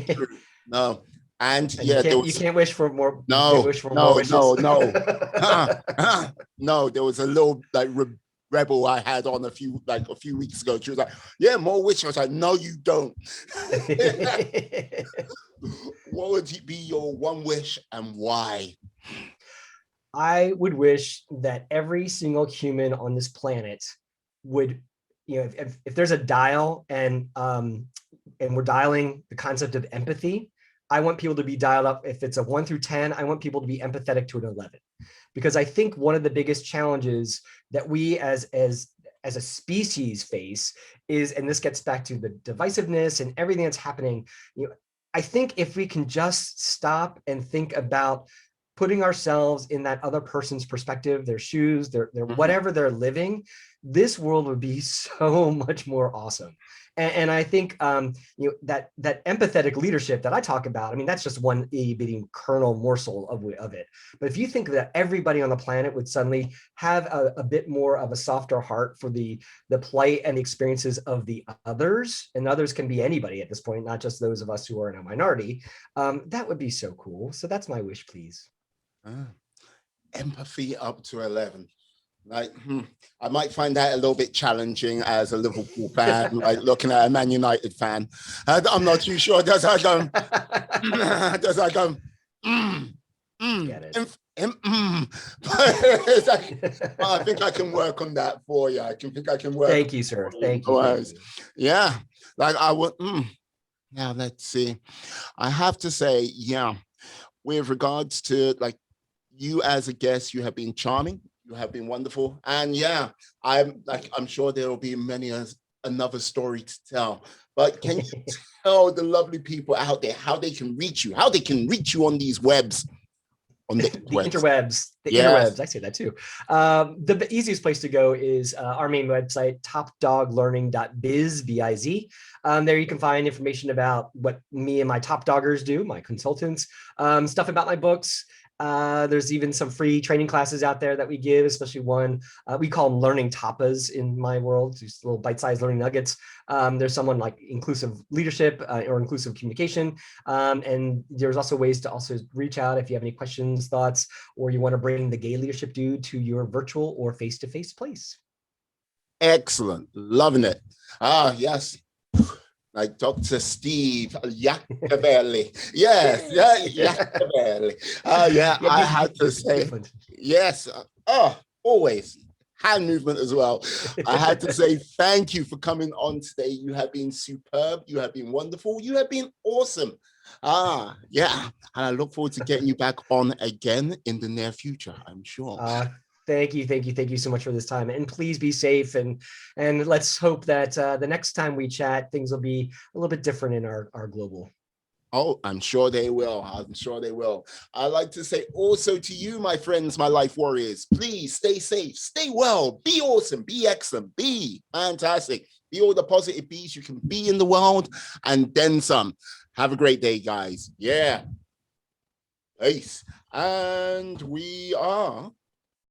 true. No. And you can't wish for more. No, there was a little rebel I had on a few weeks ago. She was like, more wishes. I was like, no, you don't. What would be your one wish and why? I would wish that every single human on this planet would, if there's a dial and we're dialing the concept of empathy, I want people to be dialed up. If it's a 1 through 10, I want people to be empathetic to an 11, because I think one of the biggest challenges that we as a species face is, and this gets back to the divisiveness and everything that's happening, I think if we can just stop and think about putting ourselves in that other person's perspective, their shoes, their whatever they're living, this world would be so much more awesome. And I think that empathetic leadership that I talk about, I mean, that's just one itty-bitty kernel morsel of it. But if you think that everybody on the planet would suddenly have a bit more of a softer heart for the plight and the experiences of the others, and others can be anybody at this point, not just those of us who are in a minority, that would be so cool. So that's my wish, please. Empathy up to 11. Like, I might find that a little bit challenging as a Liverpool fan, like looking at a Man United fan. I'm not too sure. Does I go? Does I go? Get it. I think I can work on that for you. I can think I can work. Thank you, sir. Thank you. Thank you. Yeah, like I would. Now let's see. I have to say, yeah, with regards to like you as a guest, you have been charming. You have been wonderful, and yeah, I'm sure there will be many another story to tell. But can you tell the lovely people out there how they can reach you, how they can reach you on these webs? On the interwebs, interwebs. I say that too. The easiest place to go is our main website, topdoglearning.biz, B-I-Z. There you can find information about what me and my top doggers do, my consultants, stuff about my books. There's even some free training classes out there that we give, especially one we call them learning tapas in my world, just little bite-sized learning nuggets. There's someone like inclusive leadership or inclusive communication. And there's also ways to also reach out if you have any questions, thoughts, or you want to bring the gay leadership dude to your virtual or face-to-face place. Excellent. Loving it. Yes. Like Dr. Steve Yacovelli. Yes, Yacovelli. I had to say, yes. Always. Hand movement as well. I had to say thank you for coming on today. You have been superb. You have been wonderful. You have been awesome. Yeah. And I look forward to getting you back on again in the near future, I'm sure. Thank you so much for this time, and please be safe, and let's hope that the next time we chat, things will be a little bit different in our global. Oh, I'm sure they will. I'm sure they will. I'd like to say also to you, my friends, my life warriors, please stay safe, stay well, be awesome, be excellent, be fantastic, be all the positive bees you can be in the world, and then some. Have a great day, guys. Yeah. Peace. And we are